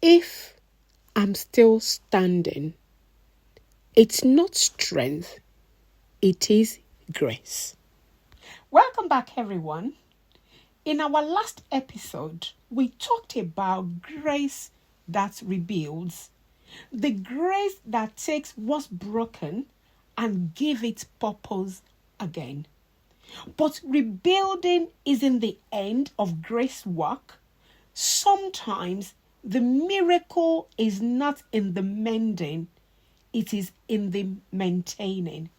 If I'm still standing, it's not strength, it is grace. Welcome back, everyone. In our last episode, we talked about grace that rebuilds, the grace that takes what's broken and give it purpose again. But rebuilding isn't the end of grace work. Sometimes the miracle is not in the mending, it is in the maintaining.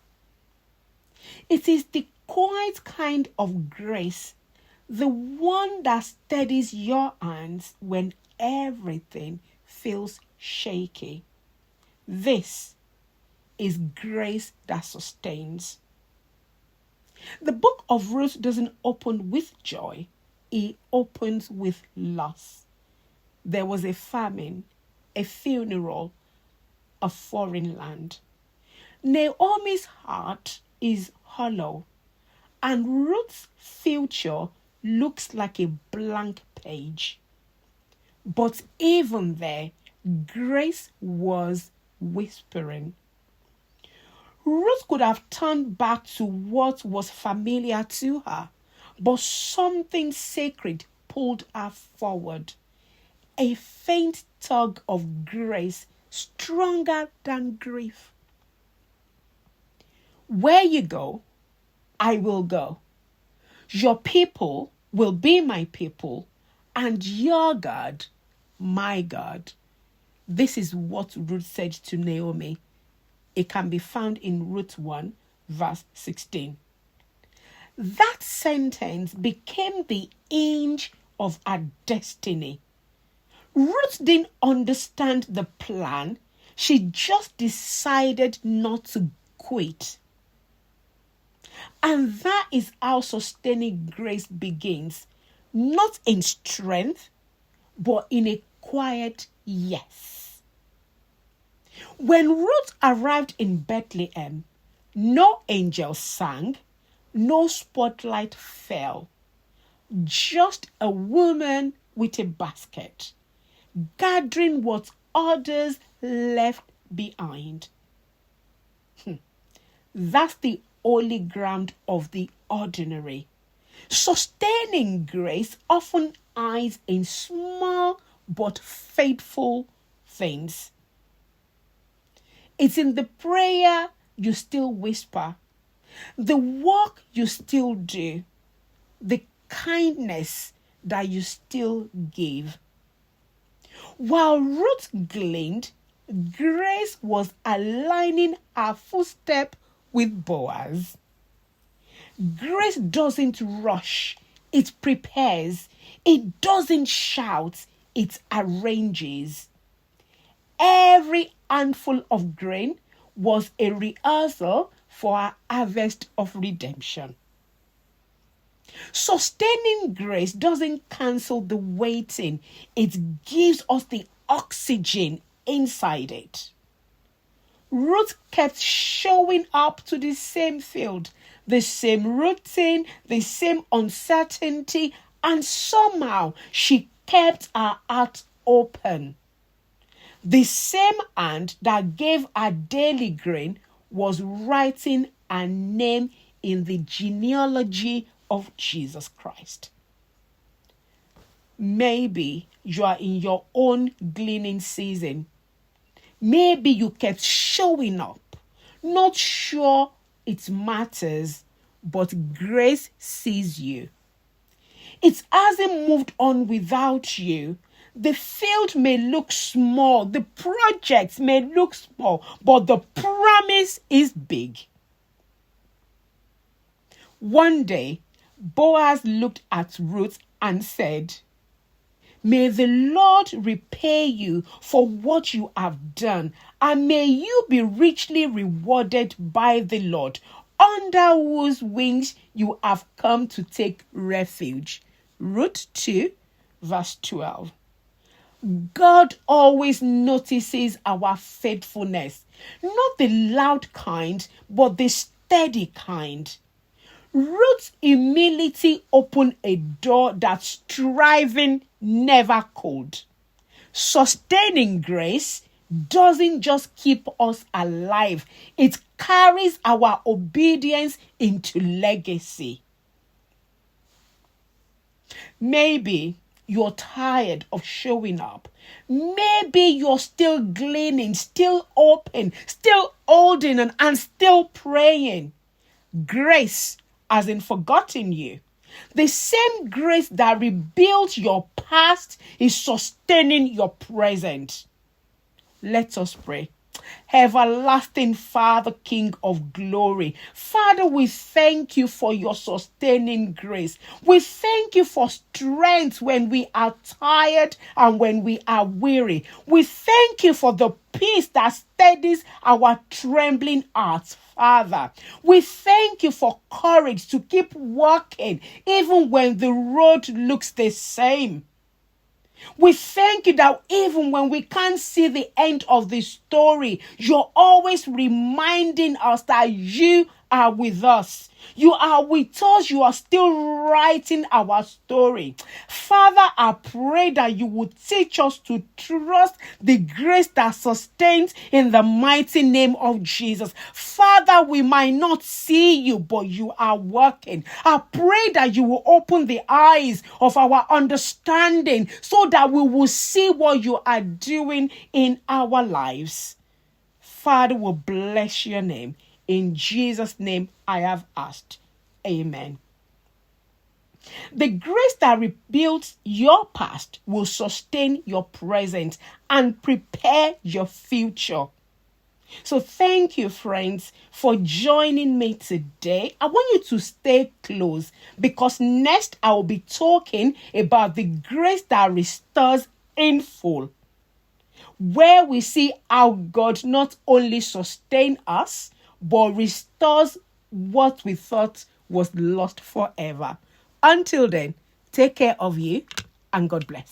It is the quiet kind of grace, the one that steadies your hands when everything feels shaky. This is grace that sustains. The book of Ruth doesn't open with joy, it opens with loss. There was a famine, a funeral, a foreign land. Naomi's heart is hollow, and Ruth's future looks like a blank page. But even there, grace was whispering. Ruth could have turned back to what was familiar to her, but something sacred pulled her forward. A faint tug of grace stronger than grief. Where you go, I will go. Your people will be my people, and your God, my God. This is what Ruth said to Naomi. It can be found in Ruth 1, verse 16. That sentence became the hinge of her destiny. Ruth didn't understand the plan. She just decided not to quit. And that is how sustaining grace begins. Not in strength, but in a quiet yes. When Ruth arrived in Bethlehem, no angel sang, no spotlight fell. Just a woman with a basket, gathering what others left behind. That's the holy ground of the ordinary. Sustaining grace often hides in small but faithful things. It's in the prayer you still whisper, the work you still do, the kindness that you still give. While Ruth gleaned, grace was aligning her footstep with Boaz. Grace doesn't rush, it prepares. It doesn't shout, it arranges. Every handful of grain was a rehearsal for a harvest of redemption. Sustaining grace doesn't cancel the waiting. It gives us the oxygen inside it. Ruth kept showing up to the same field, the same routine, the same uncertainty, and somehow she kept her heart open. The same hand that gave her daily grain was writing her name in the genealogy of Jesus Christ. Maybe you are in your own gleaning season. Maybe you kept showing up, not sure it matters, but grace sees you. It hasn't moved on without you. The field may look small, the project may look small, but the promise is big. One day, Boaz looked at Ruth and said, "May the Lord repay you for what you have done, and may you be richly rewarded by the Lord, under whose wings you have come to take refuge." Ruth 2, verse 12. God always notices our faithfulness, not the loud kind, but the steady kind. Ruth's humility opened a door that striving never could. Sustaining grace doesn't just keep us alive, it carries our obedience into legacy. Maybe you're tired of showing up. Maybe you're still gleaning, still open, still holding and still praying. Grace hasn't forgotten you. The same grace that rebuilt your past is sustaining your present. Let us pray. Everlasting Father, King of glory, Father, we thank you for your sustaining grace. We thank you for strength when we are tired and when we are weary. We thank you for the peace that steadies our trembling hearts, Father. We thank you for courage to keep walking even when the road looks the same. We thank you that even when we can't see the end of the story, you're always reminding us that you are with us. You are with us. You are still writing our story. Father, I pray that you would teach us to trust the grace that sustains in the mighty name of Jesus. Father, we might not see you, but you are working. I pray that you will open the eyes of our understanding so that we will see what you are doing in our lives. Father, we bless your name. In Jesus' name I have asked. Amen. The grace that rebuilds your past will sustain your present and prepare your future. So thank you, friends, for joining me today. I want you to stay close because next I will be talking about the grace that restores in full, where we see how God not only sustains us, but restores what we thought was lost forever. Until then, take care of you and God bless.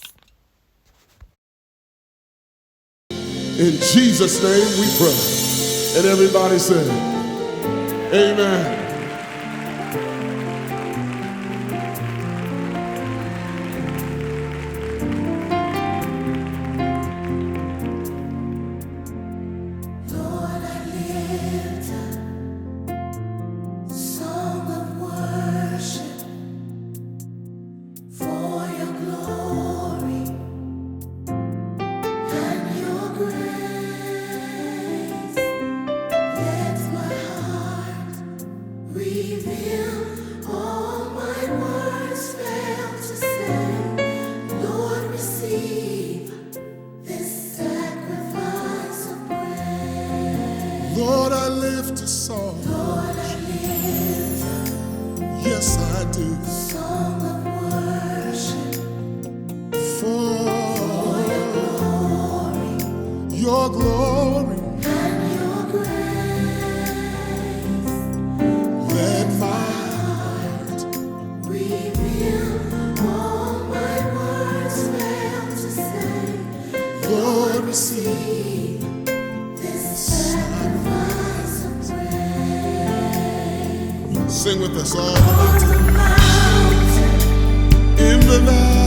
In Jesus' name we pray. And everybody said, amen. Lord, I lift a song. Lord, I lift, yes, I do. Song of worship for your glory and your grace. Let my heart reveal all my words fail to say. Lord, receive this sacrifice of praise. Sing with us all. On the mountain, in the valley.